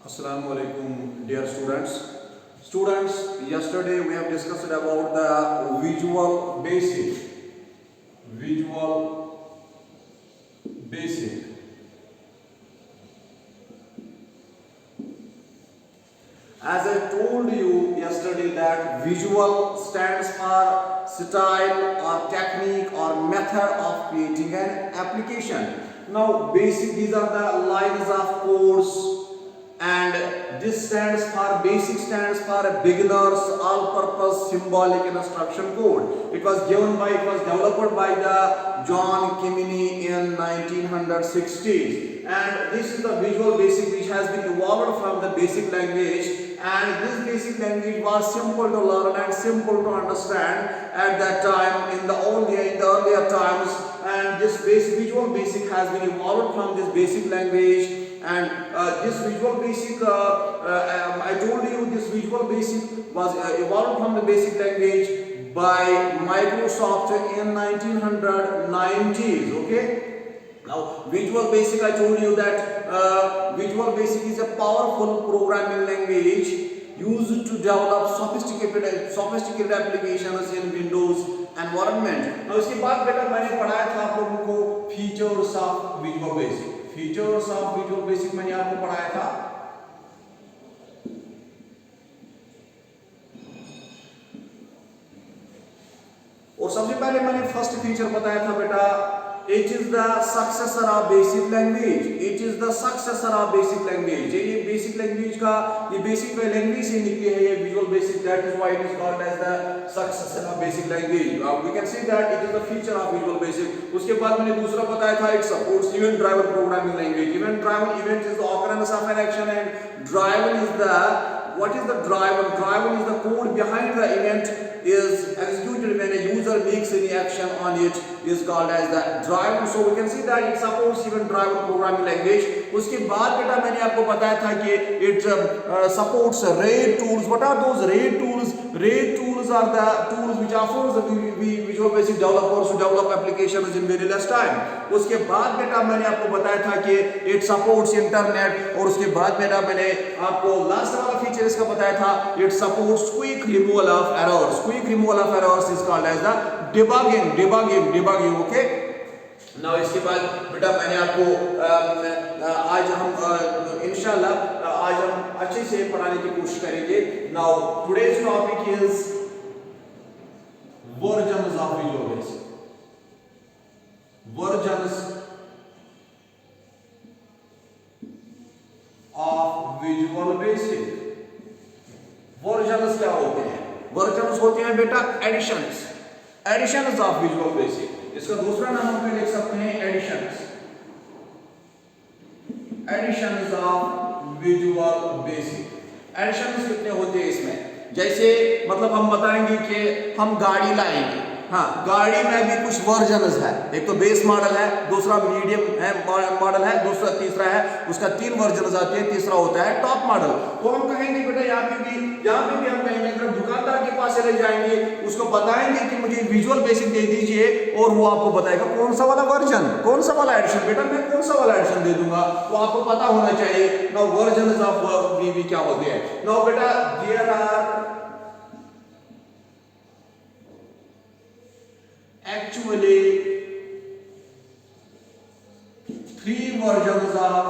Assalamu alaikum, dear students. Students, yesterday we have discussed about the visual basic. Visual basic. As I told you yesterday that visual stands for style or technique or method of creating an application. Now basic, these are the lines of codes, and this stands for basic stands for beginners all purpose symbolic instruction code. It was developed by the John Kimini in 1960s, and this is the visual basic which has been evolved from the basic language, and this basic language was simple to learn and simple to understand at that time in the earlier times. And this visual basic has been evolved from this basic language. And this visual basic, I told you this visual basic was evolved from the basic language by Microsoft in 1990s. Okay. Now visual basic, I told you that visual basic is a powerful programming language used to develop sophisticated applications in Windows environment. Now इसके बाद बेटा मैंने पढ़ाया था आप लोगों को features of visual basic. Features of visual basic मैंने आपको पढ़ाया था. और सबसे पहले मैंने फर्स्ट फीचर बताया था बेटा, it is the successor of basic language. It is the successor of basic language. ये basic language का, ये basic language से निकली है ये visual basic. That is why it is called as the successor of basic language. We can see that it is the feature of visual basic. उसके बाद मैंने दूसरा बताया था, it supports event driven programming language. Event is the occurrence of an action, and driven is the, what is the driven? Driven is the code behind the event is executed when a user makes any action on it is called as the driven. So we can see that it supports event driven programming language. उसके बाद बेटा मैंने आपको बताया था कि it supports RAID tools. What are those RAID tools? RAID tools are the tools which offers the Visual Basic developers to develop applications in very less time. उसके बाद बेटा मैंने आपको बताया था कि it supports internet, और उसके बाद बेटा मैंने आपको लास्ट वाला फीचर इसका बताया था, it supports quick removal of errors. Quick removal of errors is called as the debugging. Okay. Now इसके बाद बेटा मैंने आपको आज हम इंशाल्लाह आज हम अच्छे से पढ़ाने की कोशिश करेंगे. Now today's topic is versions of Visual Basic. Versions of Visual Basic. Versions क्या होते हैं? Versions होते हैं बेटा additions of Visual Basic. इसका दूसरा नाम हम पे लिख सकते हैं additions of Visual Basic. Additions कितने होते हैं इसमें? जैसे मतलब हम बताएंगे कि हम गाड़ी लाएंगे. हाँ, गाड़ी में भी कुछ वर्जन्स है. एक तो बेस मॉडल है, दूसरा मीडियम है मॉडल है, दूसरा तीसरा है, उसका 3 वर्जन्स आते हैं, तीसरा होता है टॉप मॉडल. तो हम कहेंगे बेटा यहाँ पे भी हम कहेंगे, अगर दुकानदार के पास चले जाएंगे, उसको बताएंगे कि मुझे विजुअल बेसिक दे दीजिए, और वो आपको बताएगा कौन सा वाला वर्जन, कौन सा वाला एडिशन. बेटा मैं कौन सा वाला एडिशन दे दूंगा, तो आपको पता होना चाहिए. नाउ वर्जन्स ऑफ वीवी क्या होते हैं. नाउ बेटा there are actually 3 versions of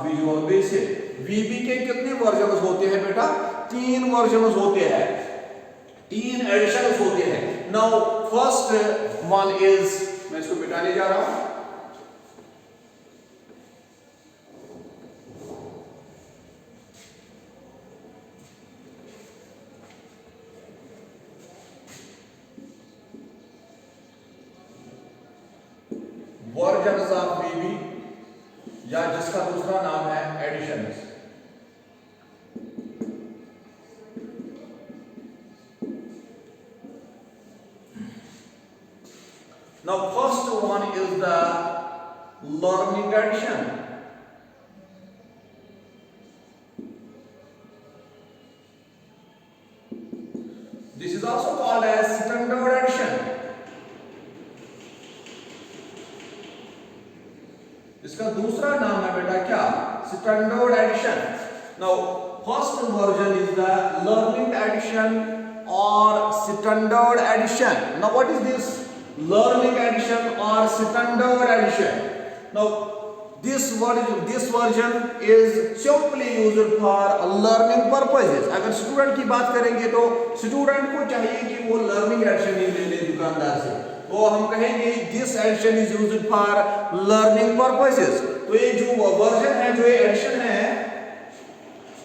Visual Basic. VB के कितने वर्जन्स होते हैं बेटा? 3 वर्जन्स होते हैं, 3 एडिशंस होते हैं. नाउ फर्स्ट वन इज, मैं इसको मिटाने जा रहा हूं. वर्जन्स ऑफ VB, या जिसका दूसरा नाम है editions. Now first one is the learning addition. This is also called as standard addition. इसका दूसरा नाम है बेटा क्या, standard edition. Now first version is the learning edition और standard edition. Now what is this learning edition और standard edition? Now this version is simply used for learning purposes। अगर student की बात करेंगे तो स्टूडेंट को चाहिए कि वो लर्निंग एडिशन ही ले ले दुकानदार से, तो हम कहेंगे this edition is used for learning purposes. तो ये जो वर्जन है, जो ये एडिशन है,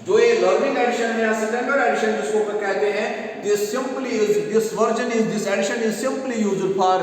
जो ये लर्निंग एडिशन है या स्टैंडर्ड एडिशन जिसको कहते हैं, this edition is simply used for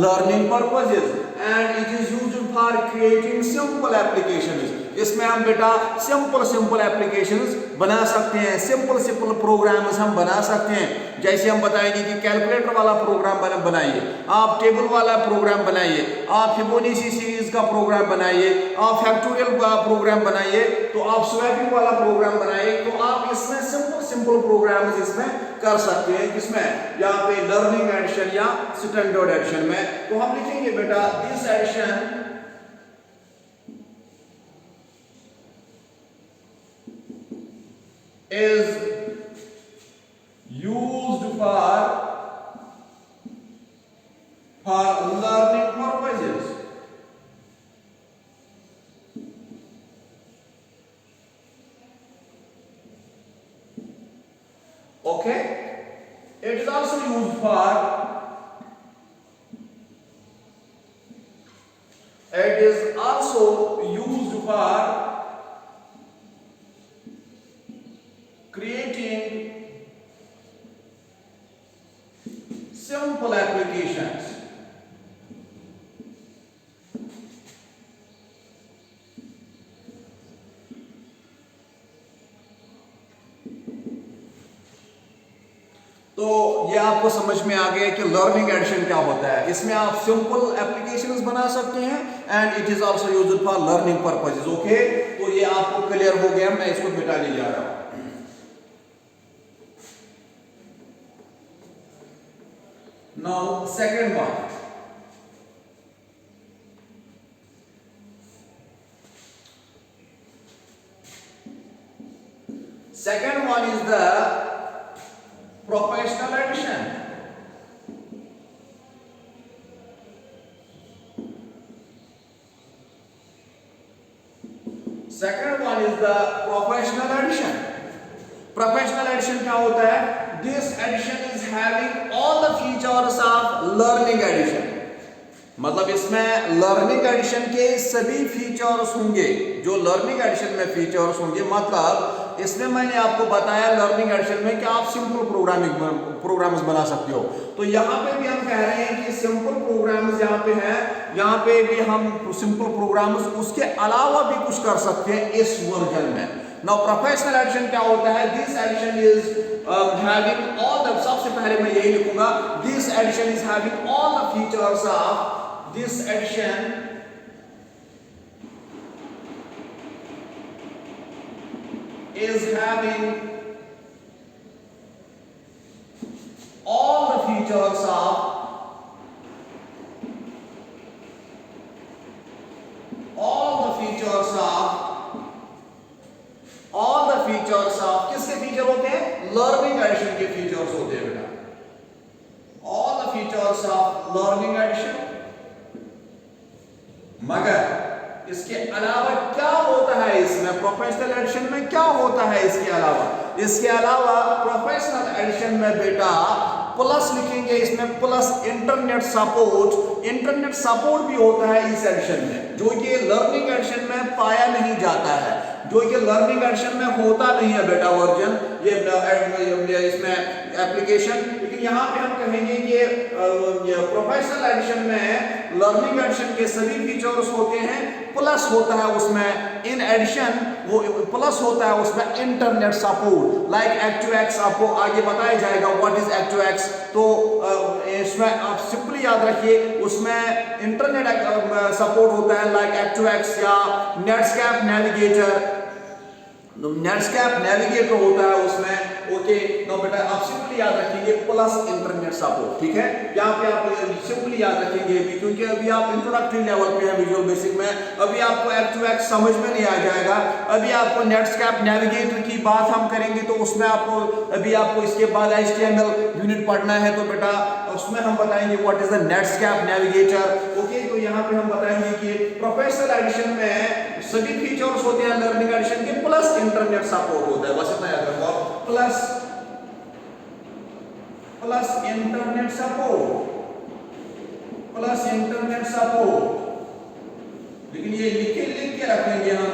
learning purposes and it is used for creating simple applications। इसमें हम बेटा सिंपल एप्लीकेशंस बना सकते हैं, सिंपल प्रोग्राम्स हम बना सकते हैं। जैसे हम बताएंगे कि कैलकुलेटर वाला प्रोग्राम बनाइए, आप टेबल वाला प्रोग्राम बनाइए, आप फिबोनाची सीरीज का प्रोग्राम बनाइए, आप फैक्टोरियल का प्रोग्राम बनाइए, तो आप स्वैपिंग वाला प्रोग्राम बनाइए, तो आप इसमें सिंपल प्रोग्राम्स इसमें कर सकते हैं। किसमें? यहाँ पे लर्निंग एडिशन या स्टैंडर्ड एडिशन में। तो हम लिखेंगे बेटा this edition is used for learning purposes। Okay, it is also used for creating simple applications। तो ये आपको समझ में आ गया कि लर्निंग एडिशन क्या होता है। इसमें आप सिंपल एप्लीकेशंस बना सकते हैं and it is also used for learning purposes. Okay, तो ये आपको क्लियर हो गया, मैं इसको मिटाने जा रहा हूं। Now second one, second one is the professional edition। Second one is the professional edition। Professional edition क्या होता है? This edition is having all the features of learning edition। मतलब इसमें लर्निंग एडिशन के सभी फीचर्स होंगे जो लर्निंग एडिशन में फीचर्स होंगे। मतलब इसमें मैंने आपको बताया लर्निंग एडिशन में कि आप सिंपल प्रोग्राम्स बना सकते हो। तो यहाँ पे भी हम कह रहे हैं कि सिंपल प्रोग्राम्स यहाँ पे हैं, यहाँ पे भी हम सिंपल प्रोग्राम्स उसके अलावा भी कुछ कर सकते हैं इस वर्जन में। नाउ प्रोफेशनल एडिशन क्या होता है? This edition is having all the, सबसे पहले मैं यही लिखूंगा, this edition is having all the features of, this edition is having all the features of किसके फीचर होते हैं? लर्निंग एडिशन के फीचर्स होते हैं बेटा, all the features of learning edition। मगर इसके अलावा क्या होता है इसमें? प्रोफेशनल एडिशन में क्या होता है इसके अलावा? इसके अलावा प्रोफेशनल एडिशन में बेटा प्लस लिखेंगे, इसमें plus internet support. Internet support भी होता है इस एडिशन में, जो कि लर्निंग एडिशन में पाया नहीं जाता है, जो कि लर्निंग एडिशन में होता नहीं है बेटा वर्जन ये इसमें एप्लीकेशन। लेकिन यहाँ पे हम कहेंगे कि प्रोफेशनल एडिशन में लर्निंग एडिशन के सभी फीचर्स होते हैं, प्लस होता है उसमें इन एडिशन वो प्लस होता है उसमें इंटरनेट सपोर्ट। लाइक H2X आपको आगे बताया जाएगा व्हाट इज H2X। तो इसमें आप सिंपली याद रखिए उसमें इंटरनेट सपोर्ट होता है लाइक H2X या नेटस्केप नेविगेटर। नेटस्केप नेविगेटर होता है उसमें, ओके नो बेटा आप सिंपली याद रखेंगे प्लस इंटरनेट सपोर्ट, ठीक है। यहाँ पे आप सिंपली याद रखेंगे भी, क्योंकि अभी आप इंट्रोडक्टरी लेवल पे हैं विजुअल बेसिक में, अभी आपको F2X समझ में नहीं आ जाएगा। अभी आपको नेटस्केप नेविगेटर की बात हम करेंगे तो उसमें आपको अभी आपको इसके बाद HTML यूनिट पढ़ना है, तो बेटा उसमें हम बताएंगे what is the Netscape navigator. Okay तो यहाँ पे हम बताएंगे कि प्रोफेशनल एडिशन में सभी फीचर्स होते हैं लर्निंग एडिशन के, प्लस इंटरनेट सपोर्ट होता है, बस इतना याद रखो आप, plus internet support, plus internet support. लेकिन ये लिख के रखेंगे हम,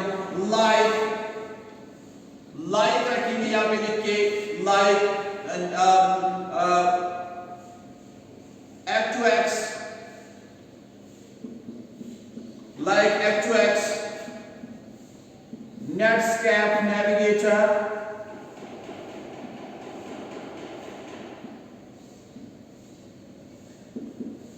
लाइक रखेंगे यहाँ पे लिख के, like F2X, like F2X, Netscape Navigator,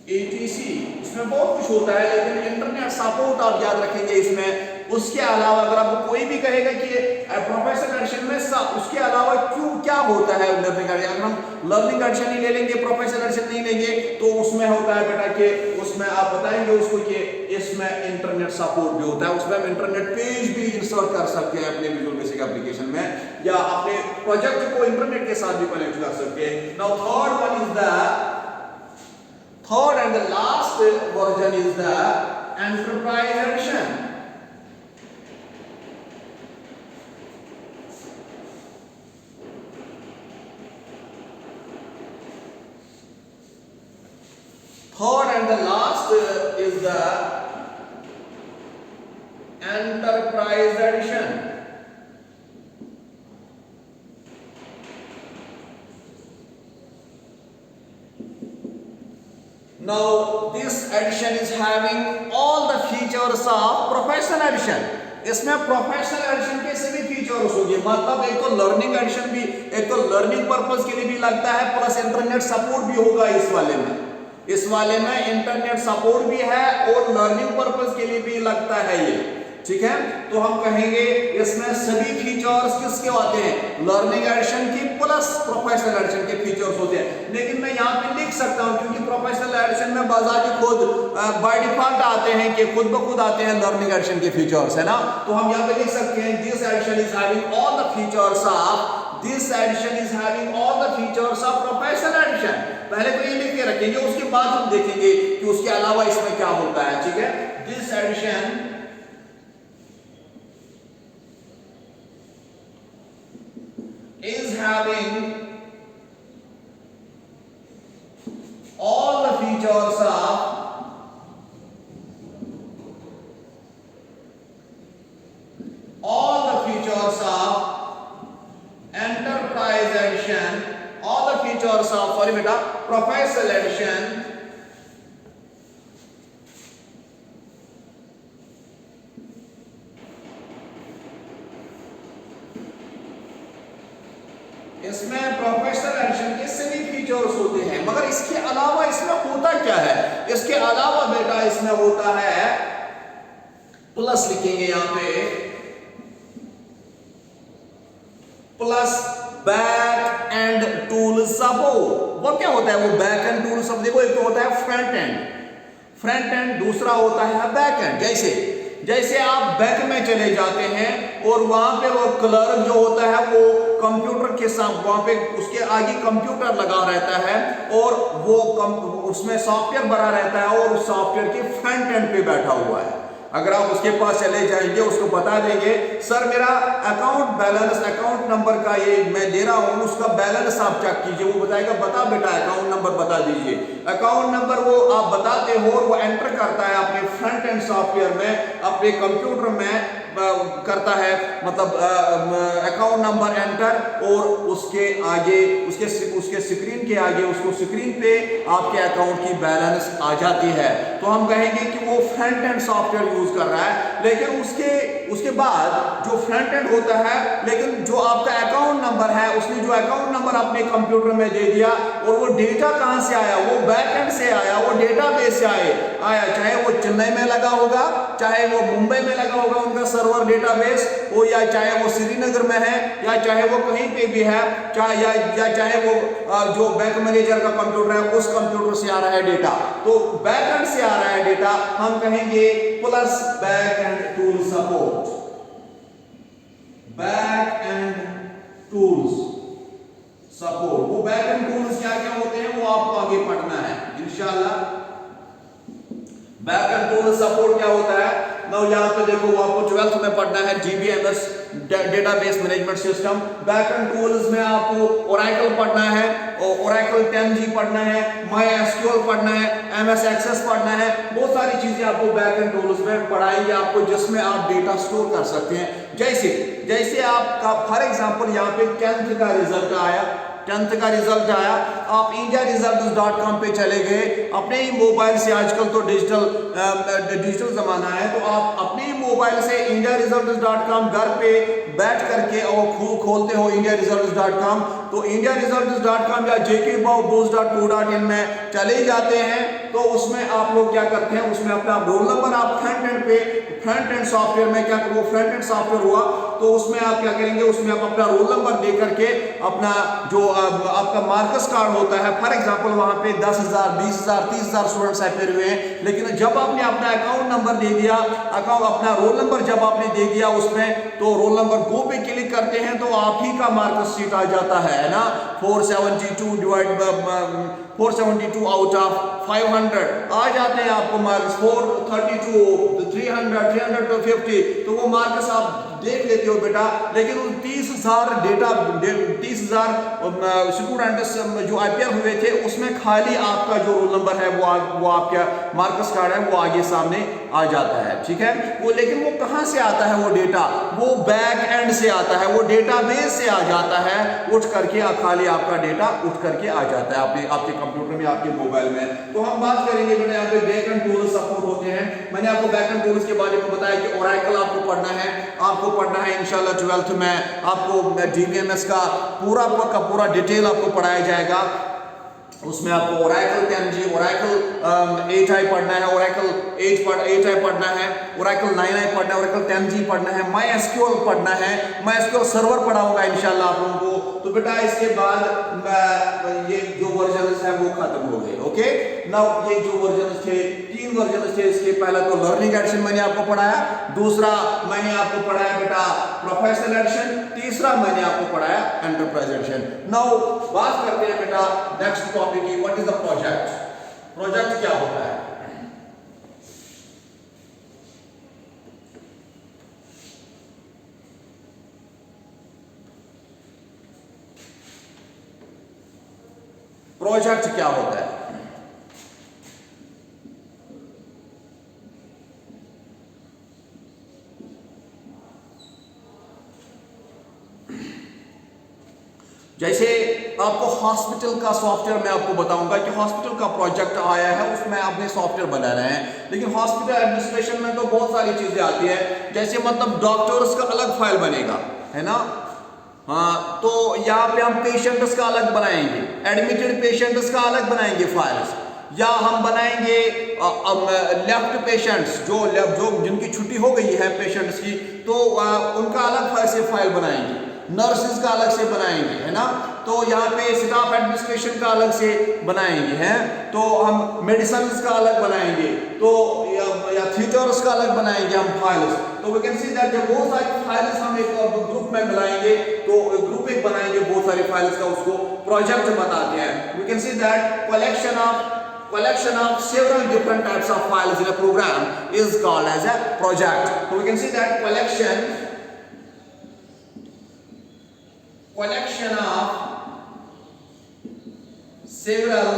etc। इसमें बहुत कुछ होता है, लेकिन इंटरनेट सपोर्ट आप याद रखेंगे इसमें। उसके अलावा अगर आपको कोई भी कहेगा कि प्रोफेशनल एडिशन में उसके अलावा क्यों क्या होता है लर्निंग एडिशन, अगर हम लर्निंग एडिशन ही ले लेंगे प्रोफेशनल एडिशन नहीं लेंगे तो उसमें होता है बेटा कि उसमें आप बताएंगे उसको कि इसमें इंटरनेट सपोर्ट भी होता है, उसमें हम इंटरनेट पेज भी इंसर्ट कर सकते हैं अपने विजुअल बेसिक एप्लीकेशन में, या अपने प्रोजेक्ट को इंटरनेट के साथ भी कनेक्ट कर सकते हैं। Now third one is the third and the last version is the enterprise edition। Third and the last is the enterprise edition। Now this edition is having all the features of professional edition। इसमें professional addition के सभी features होंगे, मतलब एक तो learning addition भी, एक तो लर्निंग पर्पस के लिए भी लगता है, प्लस इंटरनेट सपोर्ट भी होगा इस वाले में। इस वाले में इंटरनेट सपोर्ट भी है और लर्निंग पर्पस के लिए भी लगता है ये, ठीक है। तो हम कहेंगे इसमें सभी फीचर्स किसके होते हैं, लर्निंग एडिशन की प्लस प्रोफेशनल एडिशन के फीचर्स होते हैं। लेकिन मैं यहाँ पे लिख सकता हूँ क्योंकि प्रोफेशनल एडिशन में बाज़ारी खुद बाय डिफॉल्ट आते हैं कि खुद ब खुद आते हैं लर्निंग एडिशन के फीचर्स, है ना। तो हम यहाँ पे लिख सकते हैं this edition is having all the features of, this edition is having all the features of professional edition. पहले तो ये लिख के रखेंगे, उसके बाद हम देखेंगे कि उसके अलावा इसमें क्या होता है, ठीक है। This edition is having all the features of enterprise edition, all the features of sorry beta professional edition, इसमें प्रोफेशनल एडिशन के सभी फीचर्स होते हैं। मगर इसके अलावा इसमें होता क्या है, इसके अलावा बेटा इसमें होता है, प्लस लिखेंगे यहां पे, plus back and tool support. वो क्या होता है वो बैक एंड टूल सपोर्ट, देखो एक तो होता है फ्रंट एंड, दूसरा होता है बैक एंड। जैसे आप बैंक में चले जाते हैं और वहां पे वो क्लर्क जो होता है वो कंप्यूटर के साथ, वहां पे उसके आगे कंप्यूटर लगा रहता है और वो उसमें सॉफ्टवेयर भरा रहता है और उस सॉफ्टवेयर के फ्रंट एंड पे बैठा हुआ है। अगर आप उसके पास चले जाएंगे, उसको बता देंगे सर मेरा अकाउंट बैलेंस, अकाउंट नंबर का ये मैं दे रहा हूँ, उसका बैलेंस आप चेक कीजिए। वो बताएगा बता बेटा अकाउंट नंबर बता दीजिए। अकाउंट नंबर वो आप बताते हो और वो एंटर करता है अपने फ्रंट एंड सॉफ्टवेयर में, अपने कंप्यूटर में करता है, मतलब अकाउंट नंबर एंटर, और उसके आगे उसके स्क्रीन के आगे उसको स्क्रीन पे आपके अकाउंट की बैलेंस आ जाती है। तो हम कहेंगे कि वो फ्रंट एंड सॉफ्टवेयर यूज कर रहा है, लेकिन उसके बाद जो फ्रंट एंड होता है, लेकिन जो आपका अकाउंट नंबर है, उसने जो अकाउंट नंबर अपने कंप्यूटर में दे दिया, और वो डेटा कहां से आया, वो बैक एंड से आया, वो डेटाबेस से आया, चाहे वो चेन्नई में लगा होगा, चाहे वो मुंबई में लगा होगा उनका सर्वर डेटाबेस हो, या चाहे वो श्रीनगर में है, या चाहे वो कहीं पे भी है, चाहे वो जो बैंक मैनेजर का कंप्यूटर है उस कंप्यूटर से आ रहा है डेटा, तो बैक एंड से आ रहा है डेटा, हम कहेंगे plus back and tool support, back end tools support. वो बैक एंड टूल्स क्या क्या होते हैं वो आपको आगे पढ़ना है इंशाल्लाह। बैक एंड टूल सपोर्ट क्या होता है, नाउ यहां पे देखो वो आपको 12th में पढ़ना है, DBMS database management system. Back end tools में आपको ओरेकल पढ़ना है, ओरेकल 10G पढ़ना है, MySQL पढ़ना है, MS एक्सेस पढ़ना है, बहुत सारी चीजें आपको बैक एंड टूल्स में पढ़ाएंगे आपको, जिसमें आप डेटा स्टोर कर सकते हैं। जैसे आपका फॉर एग्जांपल यहाँ पे 10th का रिजल्ट आया, 10th का रिजल्ट आया, आप indiaresults.com पे चले गए, अपने ही मोबाइल से, आजकल तो डिजिटल जमाना है, तो आप अपने ही मोबाइल से indiaresults.com घर पे बैठ करके और खोलते हो indiaresults.com, तो indiaresults.com या jkbows.co.in में चले जाते हैं, तो उसमें आप लोग क्या करते हैं, उसमें अपना रोल नंबर आप फ्रंट एंड सॉफ्टवेयर में क्या करो, फ्रंट एंड सॉफ्टवेयर हुआ, तो उसमें आप क्या करेंगे, उसमें आप अपना रोल नंबर दे करके अपना जो आपका मार्कस कार्ड होता है, फॉर एग्जांपल वहां पे 10,000 20,000 30,000 स्टूडेंट्स आए हुए हैं, लेकिन जब आपने अपना अकाउंट नंबर दे दिया, अपना रोल नंबर जब आपने दे दिया उसमें, तो रोल नंबर गो पे क्लिक करते हैं तो आप ही का मार्कस शीट आ जाता है ना, 472 आउट ऑफ 500 आ जाते हैं आपको मार्क्स, 432 300 तो वो मार्क्स आप देख लेते हो बेटा। लेकिन उन 30,000 स्टूडेंट्स जो आईपीआर हुए थे, उसमें खाली आपका जो रोल नंबर है वो आपका मार्कस कार्ड है वो आगे सामने आ जाता है, ठीक है। वो लेकिन वो कहां से आता है, वो डेटा वो बैक एंड से आता है, वो डेटाबेस से आ जाता है, उठ करके खाली आपका डेटा उठ करके आ जाता है आपके कंप्यूटर में, आपके मोबाइल में। तो हम बात करेंगे बेटा यहाँ पे बैक एंड टूल्स सपोर्ट होते हैं। मैंने आपको बैक एंड टूल्स के बारे में बताया कि ओरेकल आपको पढ़ना है, इंशाल्लाह 12th में आपको जीबीएमएस का पूरा डिटेल आपको पढ़ाया जाएगा। उसमें आपको ओरेकल 10G, ओरेकल 8i पढ़ना है, ओरेकल 8i पढ़ना है, ओरेकल 9i पढ़ना है, ओरेकल 10G पढ़ना है, MySQL पढ़ना है, MySQL सर्वर पढ़ा होगा इंशाल्लाह आप लोगों को। तो बेटा इसके बाद ये जो वर्जन्स है वो खत्म हो गए, ओके। नाउ ये जो वर्जन्स थे, 3 वर्जन्स थे इसके। पहला तो लर्निंग एडिशन मैंने आपको पढ़ाया, दूसरा मैंने आपको पढ़ाया बेटा प्रोफेशनल एडिशन, तीसरा मैंने आपको पढ़ाया एंटरप्राइज एडिशन। नाउ बात करते हैं बेटा नेक्स्ट टॉपिक की, what is the project. Project क्या होता है? प्रोजेक्ट क्या होता है? जैसे आपको हॉस्पिटल का सॉफ्टवेयर मैं आपको बताऊंगा कि हॉस्पिटल का प्रोजेक्ट आया है, उसमें आपने सॉफ्टवेयर बना रहे हैं, लेकिन हॉस्पिटल एडमिनिस्ट्रेशन में तो बहुत सारी चीजें आती है। जैसे मतलब डॉक्टर्स का अलग फाइल बनेगा, है ना, हाँ, तो यहाँ पे हम पेशेंट्स का अलग बनाएंगे, एडमिटेड पेशेंट्स का अलग बनाएंगे फाइल्स, या हम बनाएंगे लेफ्ट पेशेंट्स जो जिनकी छुट्टी हो गई है पेशेंट्स की, तो उनका अलग से फाइल बनाएंगे, नर्सेज का अलग से बनाएंगे, है ना। तो यहाँ पे स्टाफ एडमिनिस्ट्रेशन का अलग से बनाएंगे, हैं, तो हम मेडिसिन का अलग बनाएंगे, तो या थिएटर्स का अलग बनाएंगे हम फाइल्स। तो वी कैन सी दैट जब बहुत सारी फाइल्स हम एक ग्रुप में मिलाएंगे, तो ग्रुप एक बनाएंगे बहुत सारी फाइल्स का, उसको प्रोजेक्ट बताते हैं। We can see that collection of several different types of files in a program is called as a project. So we can see that collection of several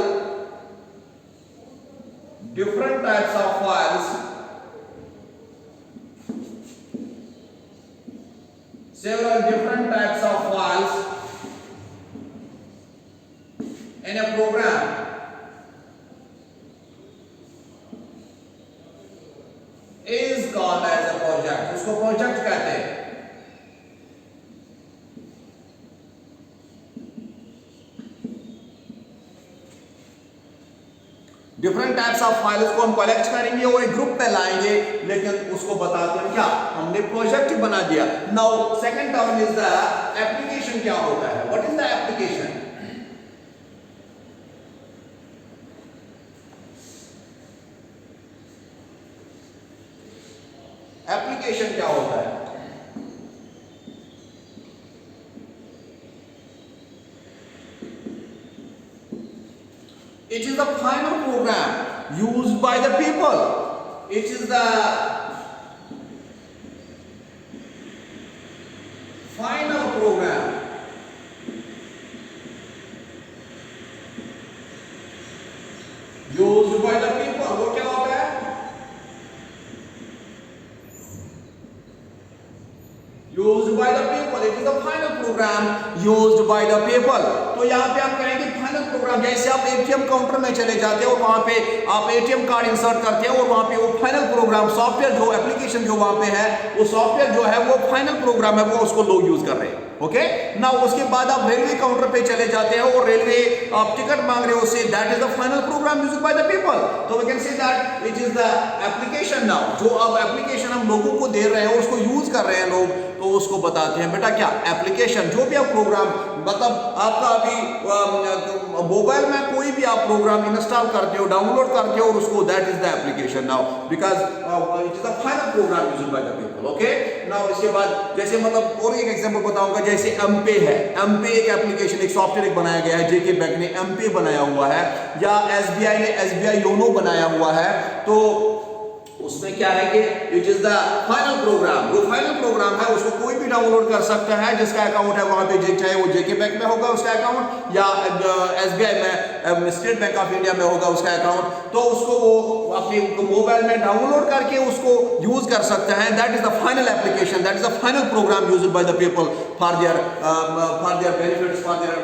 different types of files in a program is called as a project, उसको project कहते हैं। Different types of files को हम collect करेंगे और एक group पे लाएंगे, लेकिन उसको बताते हैं क्या, हमने प्रोजेक्ट बना दिया। Now second term is the application. क्या होता है, what is the application? Application क्या होता है? It is the final program used by the people. It is the final program used by the people. वो क्या होता है? Used by the people. It is the final program used by the people. तो यहाँ पे आप कहेंगे final programme, जैसे आप एटीएम काउंटर में चले जाते हैं और वहां पे आप एटीएम कार्ड इंसर्ट करते हैं और वहां पे वो फाइनल प्रोग्राम सॉफ्टवेयर जो एप्लीकेशन जो वहां पे है, वो सॉफ्टवेयर जो है वो फाइनल प्रोग्राम है, वो उसको लोग यूज कर रहे हैं। ओके ना, उसके बाद आप रेलवे काउंटर पे चले जाते हैं और रेलवे आप टिकट मांग रहे हो, उससे that is the final program used by the people. तो we can say that it is the application. Now जो अब एप्लीकेशन हम लोगों को दे रहे हैं, उसको यूज कर रहे हैं लोग, तो उसको बताते हैं बेटा क्या, एप्लीकेशन। जो भी आप प्रोग्राम, मतलब आपका अभी मोबाइल में कोई भी आप प्रोग्राम इंस्टॉल करते हो, डाउनलोड करते हो और उसको, that is the application. Now because it is the final program used by the people. Okay now इसके बाद जैसे मतलब और एक एग्जांपल बताऊंगा, जैसे एमपे है। एमपे एक एप्लीकेशन, एक सॉफ्टवेयर बनाया गया है, जेके बैंक ने एमपे बनाया हुआ है, या एसबीआई ने एसबीआई योनो बनाया हुआ है। तो उसमें क्या है कि it is the final program. जो फाइनल प्रोग्राम है उसको कोई भी डाउनलोड कर सकता है, जिसका अकाउंट है वहां पे, चाहे वो जेके बैंक में होगा उसका अकाउंट, या एसबीआई में, स्टेट बैंक ऑफ इंडिया में होगा उसका अकाउंट, तो उसको वो अपने मोबाइल में डाउनलोड करके उसको यूज कर सकता है। That is the final application, that is the final program used by the people for their benefits, for their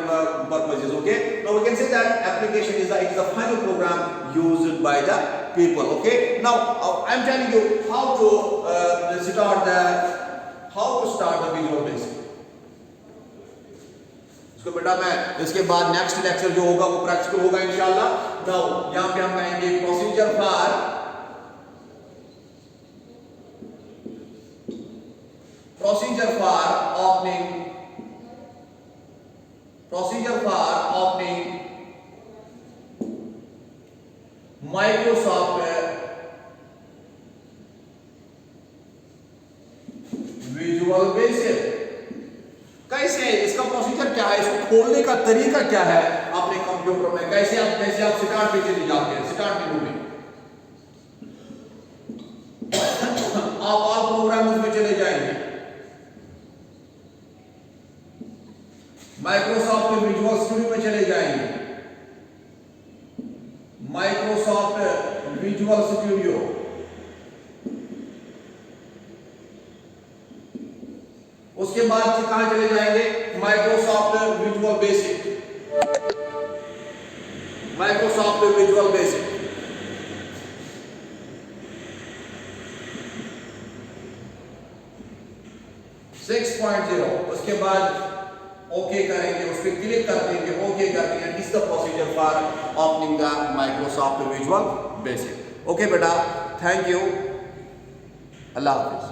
purposes. Okay now we can say that application is the final program used by the people. Okay now I'm telling you how to start the Visual Basic. इसको बेटा मैं इसके बाद next lecture जो होगा वो practical होगा इंशाल्लाह। नाउ यहां पे हम कहेंगे procedure for opening Microsoft visual basic. कैसे, इसका प्रोसीजर क्या है, इसको खोलने का तरीका क्या है अपने कंप्यूटर में, कैसे आप स्टार्ट पे चले जाते हैं, स्टार्ट मेनू में आप ऑल प्रोग्राम्स में चले जाएंगे, माइक्रोसॉफ्ट विजुअल स्टूडियो में चले जाएंगे, माइक्रोसॉफ्ट विजुअल स्टूडियो, उसके बाद कहां चले जाएंगे, Microsoft visual basic, Microsoft visual basic. 6.0, उसके बाद ओके करेंगे, उस पर क्लिक कर देंगे, ओके कर देंगे। This the procedure for opening the Microsoft visual basic. Okay बेटा, थैंक यू, अल्लाह हाफिज।